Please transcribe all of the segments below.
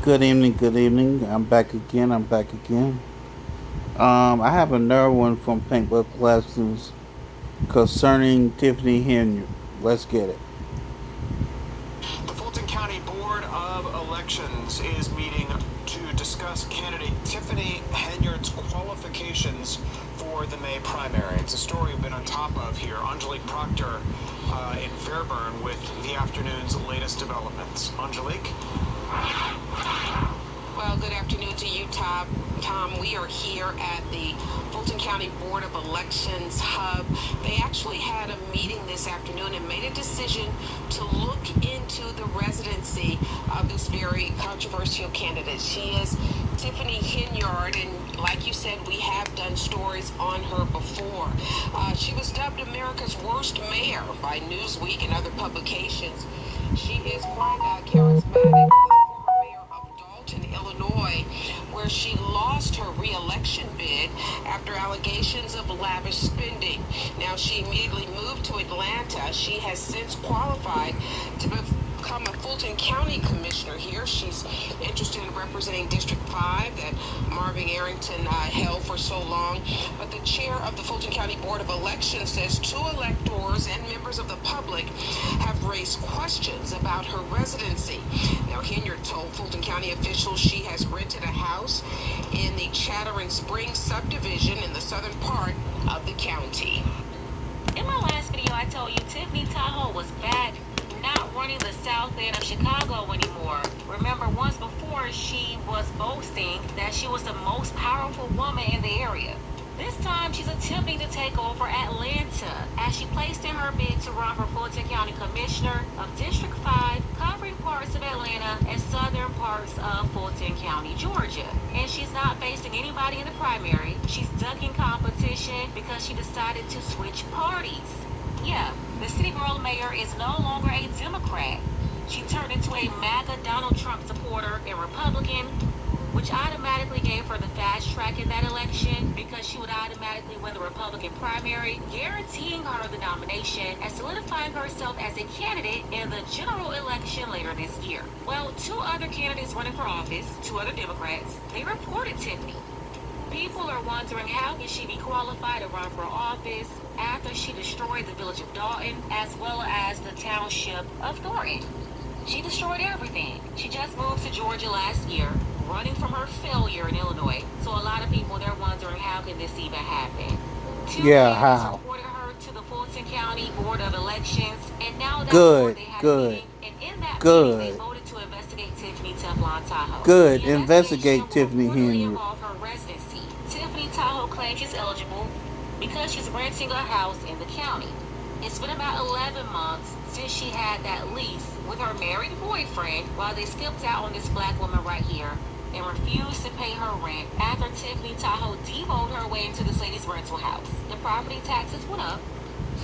Good evening, good evening. I'm back again. I have another one from Paintball Classrooms concerning Tiffany Henyard. Let's get it. The Fulton County Board of Elections is meeting to discuss candidate Tiffany Henyard's qualifications for the May primary. It's a story we've been on top of here. Angelique Proctor in Fairburn with the afternoon's latest developments. Angelique? Well, good afternoon to you, Tom. We are here at the Fulton County Board of Elections hub. They actually had a meeting this afternoon and made a decision to look into the residency of this very controversial candidate. She is Tiffany Henyard, and like you said, we have done stories on her before. She was dubbed America's worst mayor by Newsweek and other publications. She is quite charismatic. Illinois, where she lost her re-election bid after allegations of lavish spending. Now, she immediately moved to Atlanta. She has since qualified to become a Fulton County commissioner here. She's interested in representing District 5 that Marvin Arrington held for so long. But the chair of the Fulton County Board of Elections says two electors and members of the public have raised questions about her residency. Now, Henyard told Fulton County officials she has rented a house in the Chattering Springs subdivision in the southern part of the county. In my last video, I told you Tiffany Tahoe was back, not running the south end of Chicago anymore. Remember, once before, she was boasting that she was the most powerful woman in the area. This time, she's attempting to take over Atlanta as she placed in her bid to run for Fulton County Commissioner of District 5, covering parts of Atlanta and southern parts of Fulton County, Georgia. And she's not facing anybody in the primary. She's ducking competition because she decided to switch parties. Yeah, the city girl mayor is no longer a Democrat. She turned into a MAGA Donald Trump supporter and Republican, which automatically gave her the fast track in that election because she would automatically win the Republican primary, guaranteeing her the nomination and solidifying herself as a candidate in the general election later this year. Well, two other candidates running for office, two other Democrats, they reported Tiffany. People are wondering how can she be qualified to run for office after she destroyed the village of Dalton as well as the township of Thornton. She destroyed everything. She just moved to Georgia last year, running from her failure in Illinois. So a lot of people, they're wondering how can this even happen. Two How? reported her to the Fulton County Board of Elections, and now that Good, they had a good, meeting, and in that meeting, they good, voted to investigate Tiffany Teflon Tahoe. good. The Investigate investigation Tiffany will reportedly Henyard. involve her residency. Tiffany Tahoe claims she's eligible because she's renting a house in the county. It's been about 11 months since she had that lease with her married boyfriend while they skipped out on this black woman right here and refused to pay her rent after Tiffany Tahoe demoed her way into this lady's rental house. The property taxes went up,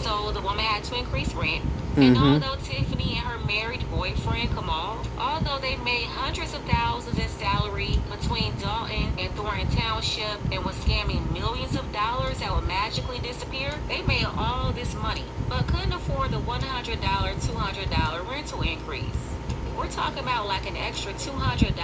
so the woman had to increase rent. And although Tiffany and her married boyfriend, Kamal, although they made hundreds of thousands in salary between Dalton and Thornton Township and was scamming millions of dollars that would magically disappear, they made all this money, but couldn't afford the $100, $200 rental increase. We're talking about like an extra $200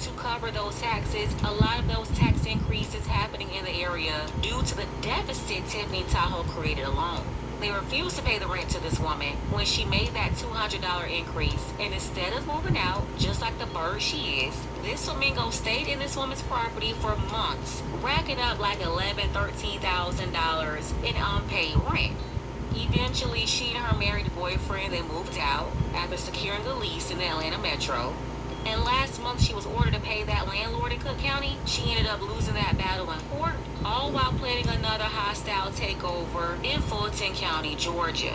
to cover those taxes. A lot of those tax increases happening in the area due to the deficit Tiffany Tahoe created alone. They refused to pay the rent to this woman when she made that $200 increase. And instead of moving out, just like the bird she is, this flamingo stayed in this woman's property for months, racking up like $11,000, $13,000 in unpaid rent. Eventually, she and her married boyfriend, they moved out after securing the lease in the Atlanta Metro. And last month, she was ordered to pay that landlord in Cook County. She ended up losing that battle in court, all while planning another hostile takeover in Fulton County, Georgia.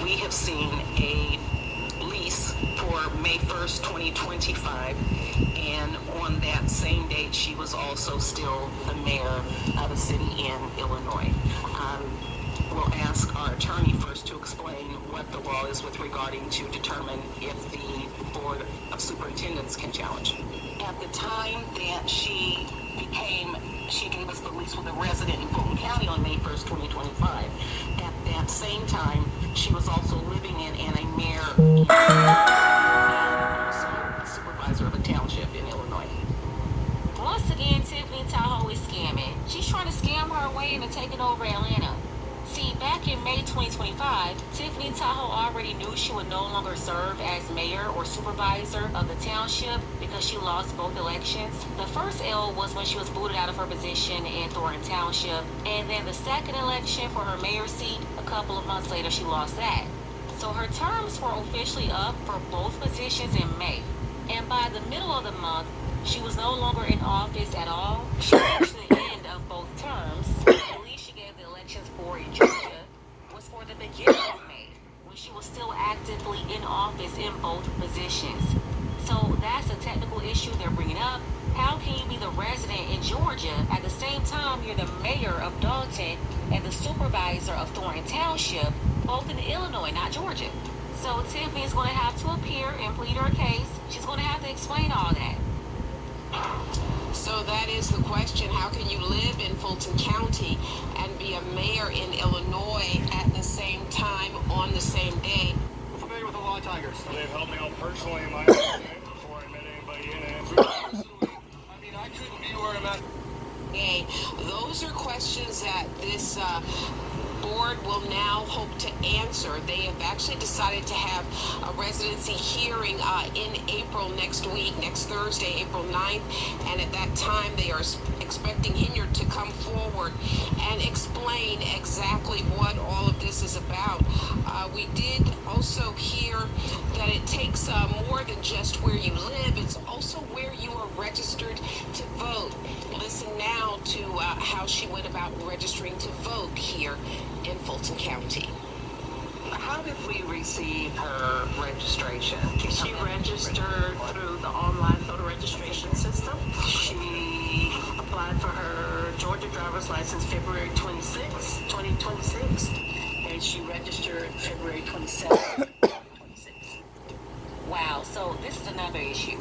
We have seen a lease for May 1st, 2025, and on that same date, she was also still the mayor of a city in Illinois. We'll ask our attorney first to explain what the law is with regarding to determine if the Board of Superintendents can challenge. At the time that she gave us the lease with a resident in Fulton County on May 1st, 2025. At that same time, she was also living in and a mayor in also supervisor of a township in Illinois. Once again, Tiffany Tahoe is scamming. She's trying to scam her way into taking over Atlanta. See, back in May 2025, Tiffany Tahoe already knew she would no longer serve as mayor or supervisor of the township because she lost both elections. The first L was when she was booted out of her position in Thornton Township, and then the second election for her mayor seat, a couple of months later, she lost that. So her terms were officially up for both positions in May, and by the middle of the month, she was no longer in office at all. She reached the end of both terms. At least she gave the elections for in Georgia was for the beginning of May, when she was still actively in office in both positions. So that's a technical issue they're bringing up. How can you be the resident in Georgia at the same time you're the mayor of Dalton and the supervisor of Thornton Township, both in Illinois, not Georgia? So Tiffany is going to have to appear and plead her case. She's going to have to explain all that. So that is the question. How can you live in Fulton County and be a mayor in Illinois at the same time on the same day? I'm familiar with the law, Tigers. They've helped me out personally in my life before I met anybody in it. I mean, I couldn't be where I'm at. Okay, those are questions that this board will now hope to answer. They have actually decided to have a residency hearing in April next week, next Thursday, April 9th, and at that time they are expecting Henyard to come forward and explain exactly what all of this is about. We did also hear that it takes more than just where you live, it's also where you are registered to vote. Listen now to how she went about registering to vote here in Fulton County. How did we receive her registration? She registered through the online voter registration system. She applied for her Georgia driver's license February 26, 2026, and she registered February 27, 2026. Wow, so this is another issue.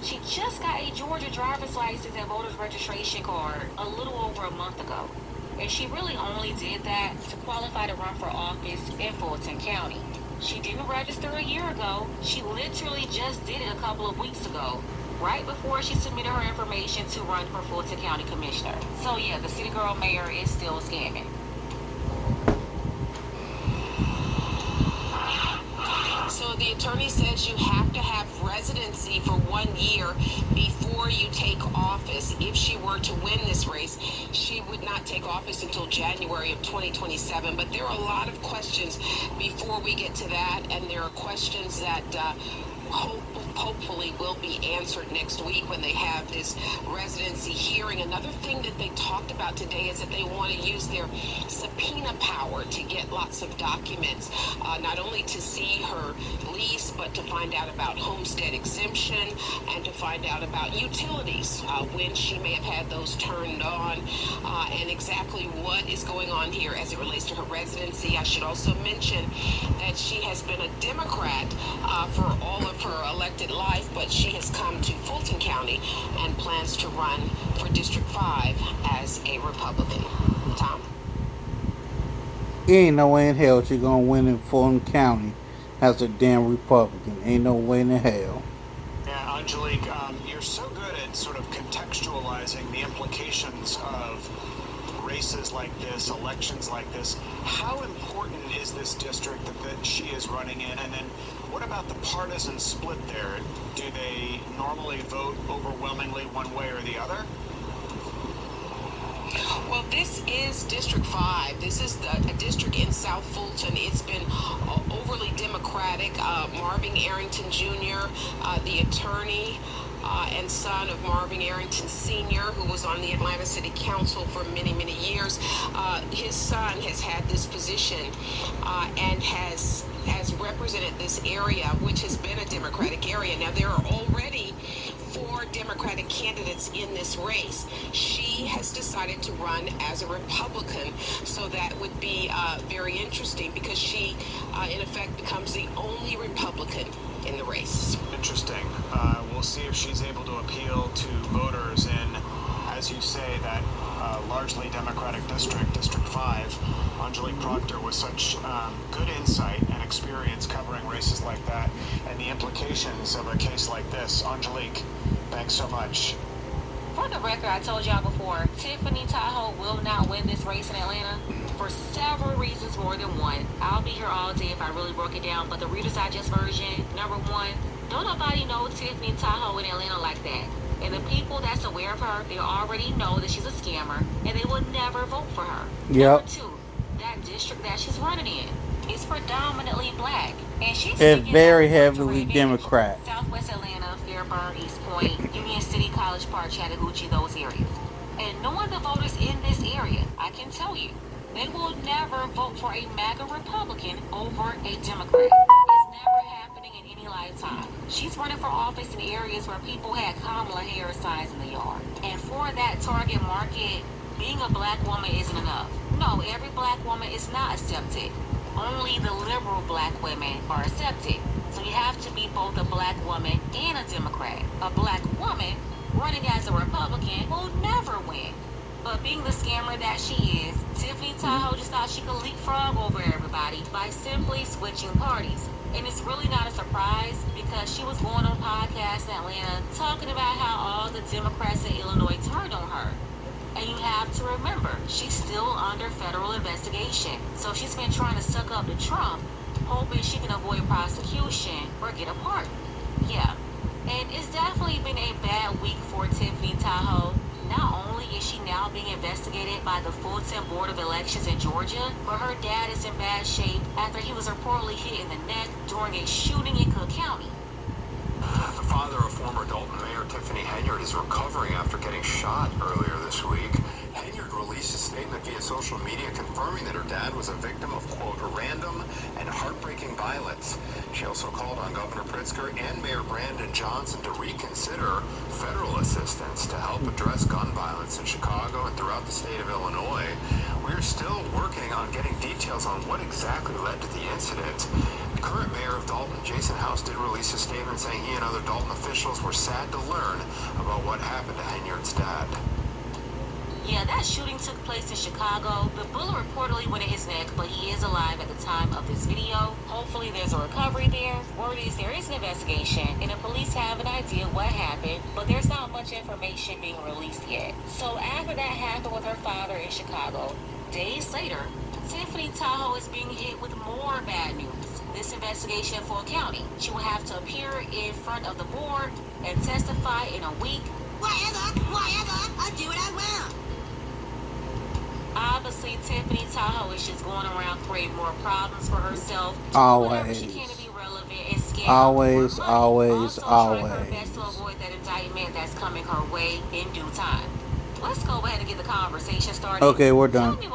She just got a Georgia driver's license and voter's registration card a little over a month ago. And she really only did that to qualify to run for office in Fulton County. She didn't register a year ago. She literally just did it a couple of weeks ago, right before she submitted her information to run for Fulton County Commissioner. So yeah, the city girl mayor is still scamming. So the attorney says you have to have residency for 1 year before you take office. If she were to win this race, she would not take office until January of 2027. But there are a lot of questions before we get to that, and there are questions that hopefully will be answered next week when they have this residency hearing. Another thing that they talked about today is that they want to use their subpoena power to get lots of documents, not only to see her lease, but to find out about homestead exemption and to find out about utilities, when she may have had those turned on, and exactly what is going on here as it relates to her residency. I should also mention that she has been a Democrat for all of her elected life, but she has come to Fulton County and plans to run for District 5 as a Republican. Tom? Ain't no way in hell she gonna win in Fulton County as a damn Republican. Ain't no way in hell. Yeah, Angelique, you're so good at sort of contextualizing the implications of races like this, elections like this. How important is this district that she is running in? And then what about the partisan split there? Do they normally vote overwhelmingly one way or the other? Well, this is District 5. This is a district in South Fulton. It's been overly Democratic. Marvin Arrington Jr., the attorney and son of Marvin Arrington Sr., who was on the Atlanta City Council for many, many years, his son has had this position and has represented this area, which has been a Democratic area. Now, there are already 4 Democratic candidates in this race. She has decided to run as a Republican, so that would be very interesting because she, in effect, becomes the only Republican in the race. Interesting. We'll see if she's able to appeal to voters in, as as you say, that largely Democratic district, District 5, Angelique Proctor, with such good insight and experience covering races like that and the implications of a case like this. Angelique, thanks so much. For the record, I told y'all before, Tiffany Tahoe will not win this race in Atlanta for several reasons, more than one. I'll be here all day if I really broke it down, but the Reader's Digest version, number one, don't nobody know Tiffany Tahoe in Atlanta like that. And the people that's aware of her, they already know that she's a scammer, and they will never vote for her. Yep. Number two, that district that she's running in is predominantly black, and she's It's very taking that heavily advantage. Democrat. Southwest Atlanta, Fairburn, East Point, Union City, College Park, Chattahoochee, those areas. And knowing the voters in this area, I can tell you, they will never vote for a MAGA Republican over a Democrat. It's never happening in any lifetime. She's running for office in areas where people had Kamala Harris signs in the yard. And for that target market, being a black woman isn't enough. No, every black woman is not accepted. Only the liberal black women are accepted. So you have to be both a black woman and a Democrat. A black woman running as a Republican will never win. But being the scammer that she is, Tiffany Tahoe just thought she could leapfrog over everybody by simply switching parties. And it's really not a surprise because she was going on podcasts in Atlanta talking about how all the Democrats in Illinois turned on her. And you have to remember, she's still under federal investigation. So she's been trying to suck up to Trump, hoping she can avoid prosecution or get a pardon. Yeah. And it's definitely been a bad week for Tiffany Tahoe. Not only is she now being investigated by the Fulton Board of Elections in Georgia, but her dad is in bad shape after he was reportedly hit in the neck during a shooting in Cook County. The father of former Dalton Mayor Tiffany Henyard is recovering after getting shot earlier this week. Henyard released a statement via social media confirming that her dad was a victim of, quote, random and heartbreaking violence. She also called on Governor Pritzker and Mayor Brandon Johnson to reconsider federal assistance to help address gun violence in Chicago and throughout the state of Illinois. We're still working on getting details on what exactly led to the incident. The current mayor of Dalton, Jason House, did release a statement saying he and other Dalton officials were sad to learn about what happened to Henyard's dad. Yeah, that shooting took place in Chicago. The bullet reportedly went in his neck, but he is alive at the time of this video. Hopefully there's a recovery there. Word is there is an investigation, and the police have an idea what happened, but there's not much information being released yet. So after that happened with her father in Chicago, days later, Tiffany Tahoe is being hit with more bad news. This investigation in Fulton County. She will have to appear in front of the board and testify in a week. Whatever, I'll do what I want. Obviously, Tiffany Tahoe is just going around creating more problems for herself. Always. She can to be relevant and scam Always, more money. always, also trying her best to always. avoid that indictment that's coming her way in due time. Let's go ahead and get the conversation started. Okay, we're Tell done. me